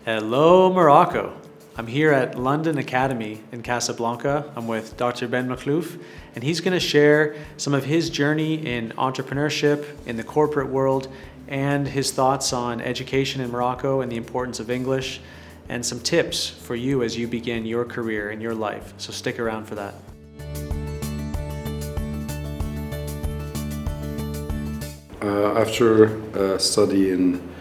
Hello, Morocco. I'm here at London Academy in Casablanca. I'm with Dr. Benmakhlouf, and he's going to share some of his journey in entrepreneurship, in the corporate world, and his thoughts on education in Morocco and the importance of English, and some tips for you as you begin your career in your life. So stick around for that. After studying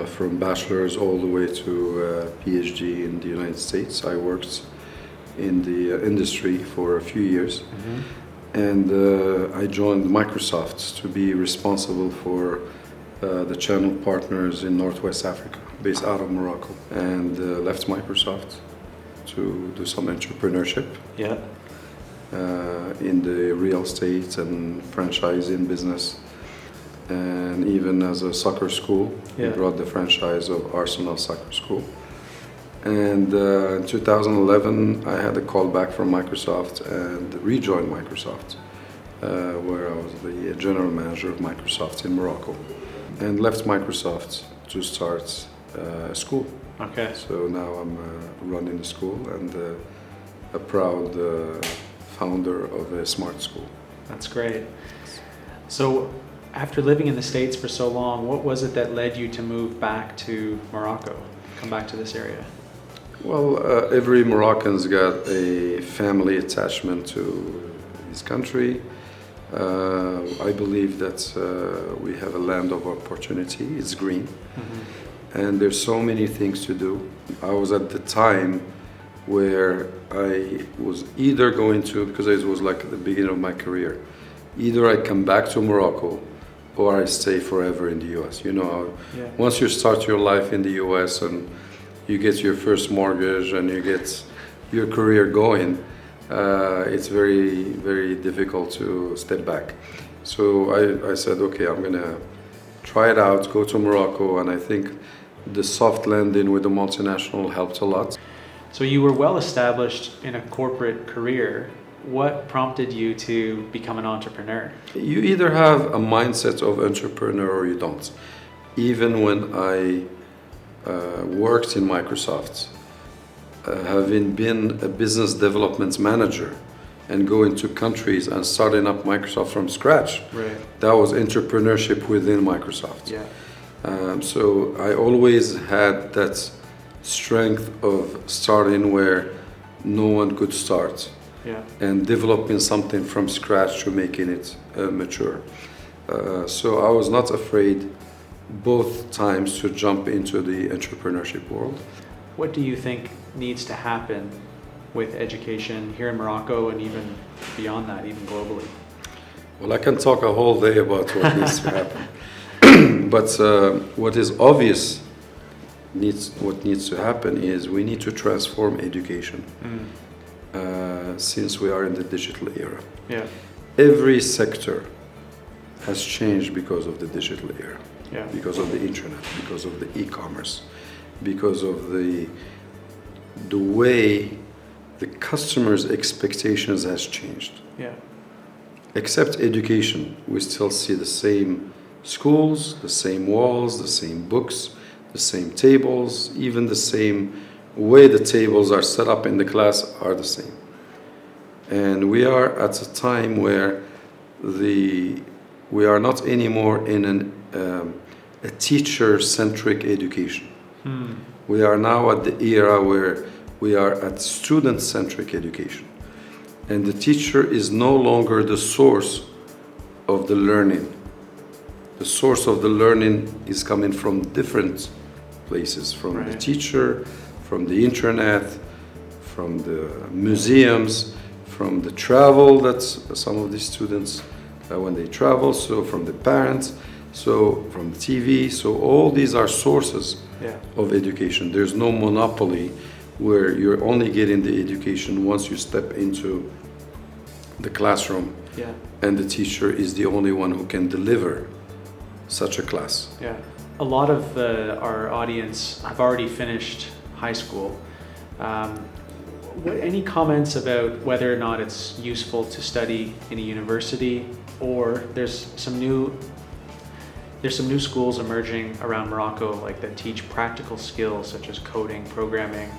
from bachelor's all the way to PhD in the United States, I worked in the industry for a few years. And I joined Microsoft to be responsible for the channel partners in Northwest Africa, based out of Morocco, and left Microsoft to do some entrepreneurship in the real estate and franchising business. And even as a soccer school, we brought the franchise of Arsenal Soccer School. And in 2011, I had a call back from Microsoft and rejoined Microsoft, where I was the general manager of Microsoft in Morocco, and left Microsoft to start a school. Okay. So now I'm running the school and a proud founder of a smart school. That's great. So, after living in the States for so long, what was it that led you to move back to Morocco, come back to this area? Well, every Moroccan's got a family attachment to his country. I believe that we have a land of opportunity. It's green, and there's so many things to do. I was at the time where I was either going to, because it was like the beginning of my career, either I come back to Morocco or I stay forever in the US. You know, once you start your life in the US and you get your first mortgage and you get your career going, it's very, very difficult to step back. So I said, okay, I'm gonna try it out, go to Morocco, and I think the soft landing with the multinational helped a lot. So you were well established in a corporate career. What prompted you to become an entrepreneur? You either have a mindset of entrepreneur or you don't. Even when I worked in Microsoft, having been a business development manager and going to countries and starting up Microsoft from scratch, that was entrepreneurship within Microsoft. So I always had that strength of starting where no one could start. And developing something from scratch to making it mature. So I was not afraid both times to jump into the entrepreneurship world. What do you think needs to happen with education here in Morocco and even beyond that, even globally? Well, I can talk a whole day about what needs to happen. But what is obvious, what needs to happen is we need to transform education. Since we are in the digital era. Every sector has changed because of the digital era, because of the internet, because of the e-commerce, because of the way the customer's expectations has changed. Except education, we still see the same schools, the same walls, the same books, the same tables, even the same way the tables are set up in the class are the same. And we are at a time where we are not anymore in a teacher-centric education. We are now at the era where we are at student-centric education. And the teacher is no longer the source of the learning. The source of the learning is coming from different places, from the teacher, from the internet, from the museums, from the travel that some of these students, when they travel, so from the parents, so from the TV, so all these are sources of education. There's no monopoly where you're only getting the education once you step into the classroom and the teacher is the only one who can deliver such a class. A lot of our audience have already finished high school. Any comments about whether or not it's useful to study in a university, or there's some new there's some new schools emerging around Morocco, like that teach practical skills such as coding, programming,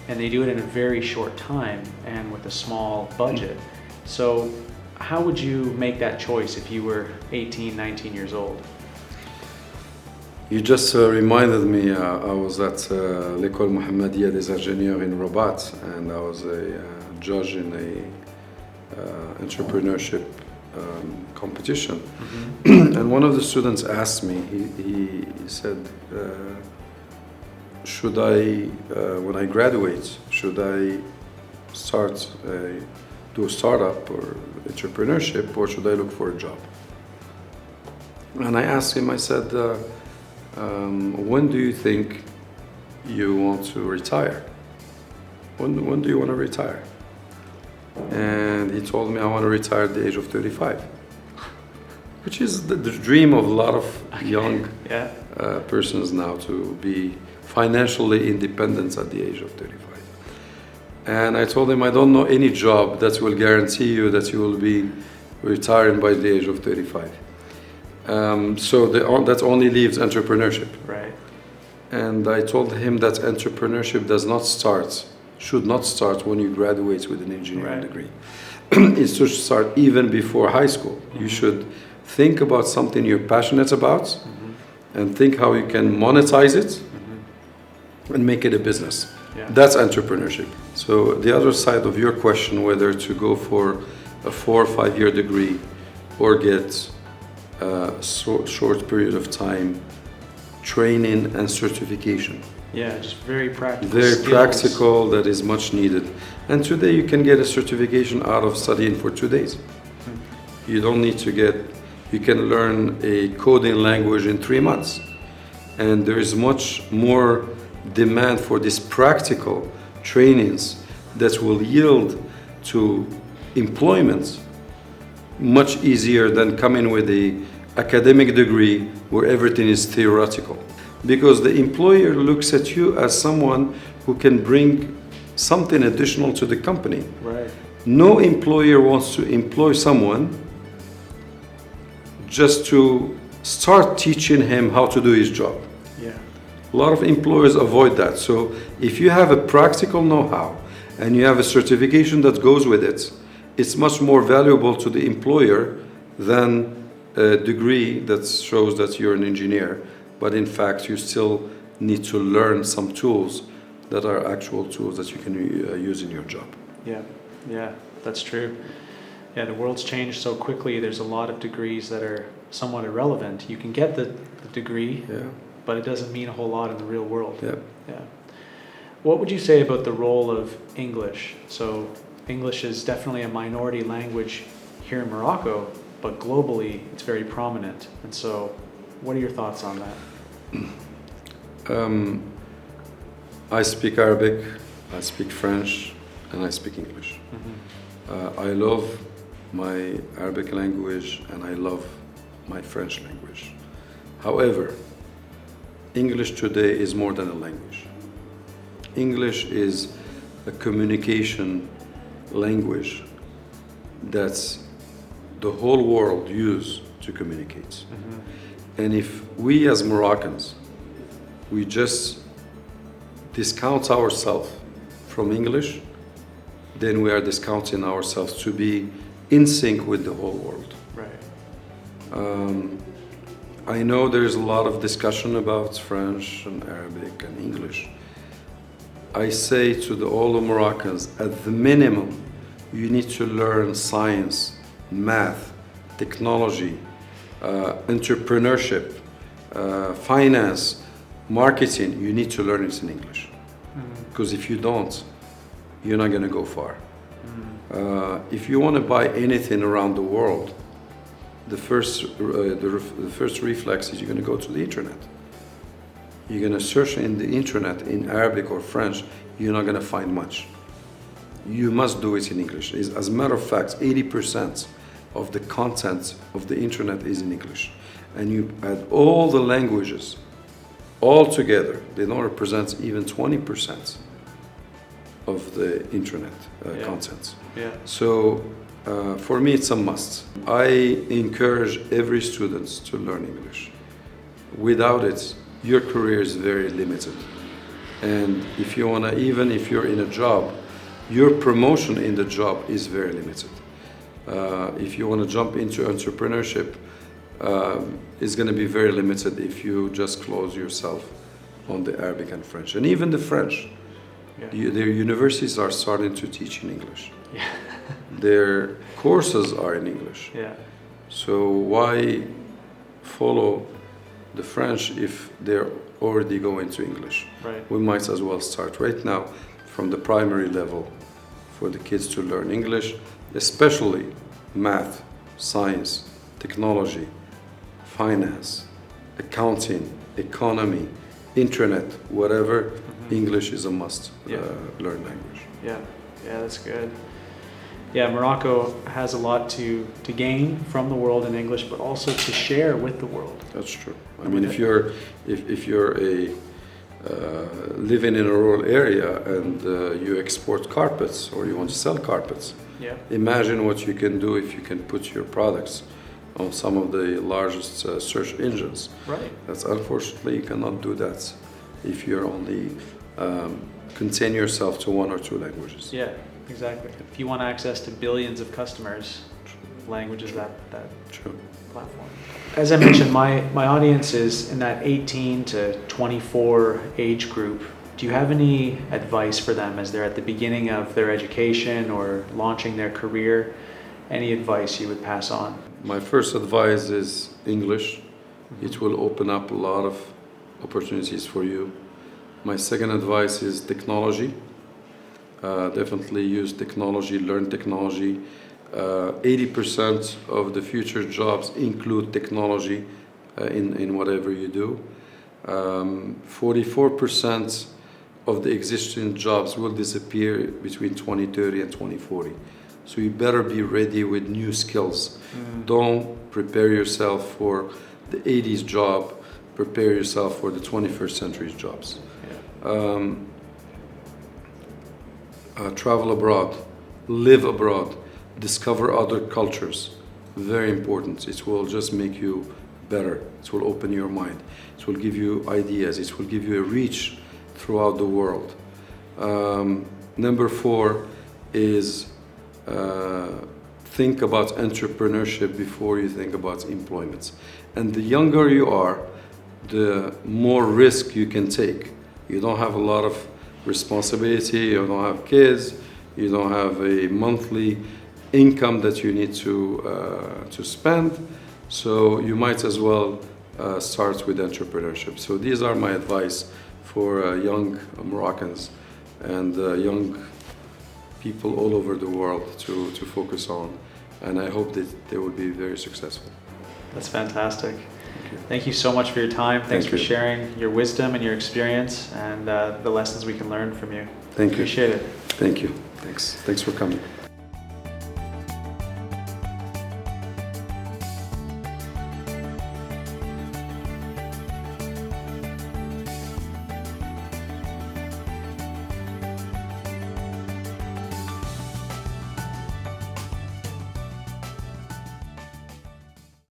and they do it in a very short time and with a small budget. So how would you make that choice if you were 18, 19 years old? You just reminded me, I was at l'École Mohammedia des Ingénieurs in Rabat, and I was a judge in a entrepreneurship competition. Mm-hmm. And one of the students asked me, he said, should I, when I graduate, should I do a startup or entrepreneurship, or should I look for a job? And I asked him, I said, when do you think you want to retire? When do you want to retire? And he told me, I want to retire at the age of 35, which is the dream of a lot of young persons now, to be financially independent at the age of 35. And I told him, I don't know any job that will guarantee you that you will be retiring by the age of 35. So that only leaves entrepreneurship. Right. And I told him that entrepreneurship should not start when you graduate with an engineering degree. It should start even before high school. Mm-hmm. You should think about something you're passionate about, mm-hmm. and think how you can monetize it, mm-hmm. and make it a business. Yeah. That's entrepreneurship. So the other side of your question, whether to go for a 4 or 5 year degree or get a short period of time training and certification. Yeah, just very practical. Very skills. Practical, that is much needed. And today you can get a certification out of studying for 2 days. You don't need to you can learn a coding language in 3 months. And there is much more demand for these practical trainings that will yield to employment much easier than coming with an academic degree where everything is theoretical. Because the employer looks at you as someone who can bring something additional to the company. Right. No employer wants to employ someone just to start teaching him how to do his job. Yeah. A lot of employers avoid that. So if you have a practical know-how and you have a certification that goes with it, it's much more valuable to the employer than a degree that shows that you're an engineer. But in fact, you still need to learn some tools that are actual tools that you can use in your job. Yeah, that's true. Yeah, the world's changed so quickly. There's a lot of degrees that are somewhat irrelevant. You can get the degree, but it doesn't mean a whole lot in the real world. Yeah. What would you say about the role of English? So English is definitely a minority language here in Morocco, but globally it's very prominent. And so what are your thoughts on that? I speak Arabic, I speak French, and I speak English. Mm-hmm. I love my Arabic language and I love my French language. However, English today is more than a language. English is a communication language that the whole world uses to communicate. Mm-hmm. And if we as Moroccans, we just discount ourselves from English, then we are discounting ourselves to be in sync with the whole world. Right. I know there's a lot of discussion about French and Arabic and English. I say to all the Moroccans, at the minimum, you need to learn science, math, technology, entrepreneurship, finance, marketing. You need to learn it in English. Because if you don't, you're not going to go far. If you want to buy anything around the world, the first reflex is you're going to go to the internet. You're going to search in the internet in Arabic or French, you're not going to find much. You must do it in English. As a matter of fact, 80% of the content of the internet is in English. And you add all the languages all together, they don't represent even 20% of the internet content. Yeah. So for me, it's a must. I encourage every student to learn English. without it, your career is very limited. And if you wanna, even if you're in a job, your promotion in the job is very limited. If you wanna jump into entrepreneurship, it's gonna be very limited if you just close yourself on the Arabic and French. And even the French, their universities are starting to teach in English. Yeah. Their courses are in English. Yeah. So why follow the French if they're already going to English? Right. We might as well start right now from the primary level for the kids to learn English, especially math, science, technology, finance, accounting, economy, internet, whatever. English is a must learn language. Yeah, that's good. Yeah, Morocco has a lot to gain from the world in English, but also to share with the world. That's true. I mean, if you're living in a rural area and you export carpets or you want to sell carpets, imagine what you can do if you can put your products on some of the largest search engines. Right. That's unfortunately you cannot do that if you're only contain yourself to one or two languages. Yeah, exactly. If you want access to billions of customers, language is that platform. As I mentioned, my audience is in that 18 to 24 age group. Do you have any advice for them as they're at the beginning of their education or launching their career? Any advice you would pass on? My first advice is English. It will open up a lot of opportunities for you. My second advice is technology. Definitely use technology, learn technology. 80% of the future jobs include technology in whatever you do. 44% of the existing jobs will disappear between 2030 and 2040. So you better be ready with new skills. Don't prepare yourself for the 80s job, prepare yourself for the 21st century jobs. Travel abroad, live abroad, discover other cultures. Very important. It will just make you better. It will open your mind. It will give you ideas. It will give you a reach throughout the world. Number 4 is think about entrepreneurship before you think about employment. And the younger you are, the more risk you can take. You don't have a lot of responsibility, you don't have kids, you don't have a monthly income that you need to spend, so you might as well start with entrepreneurship. So these are my advice for young Moroccans and young people all over the world to focus on, and I hope that they will be very successful. That's fantastic. Thank you so much for your time. Thanks for sharing your wisdom and your experience and the lessons we can learn from you. Thank you. Appreciate it. Thank you. Thanks for coming.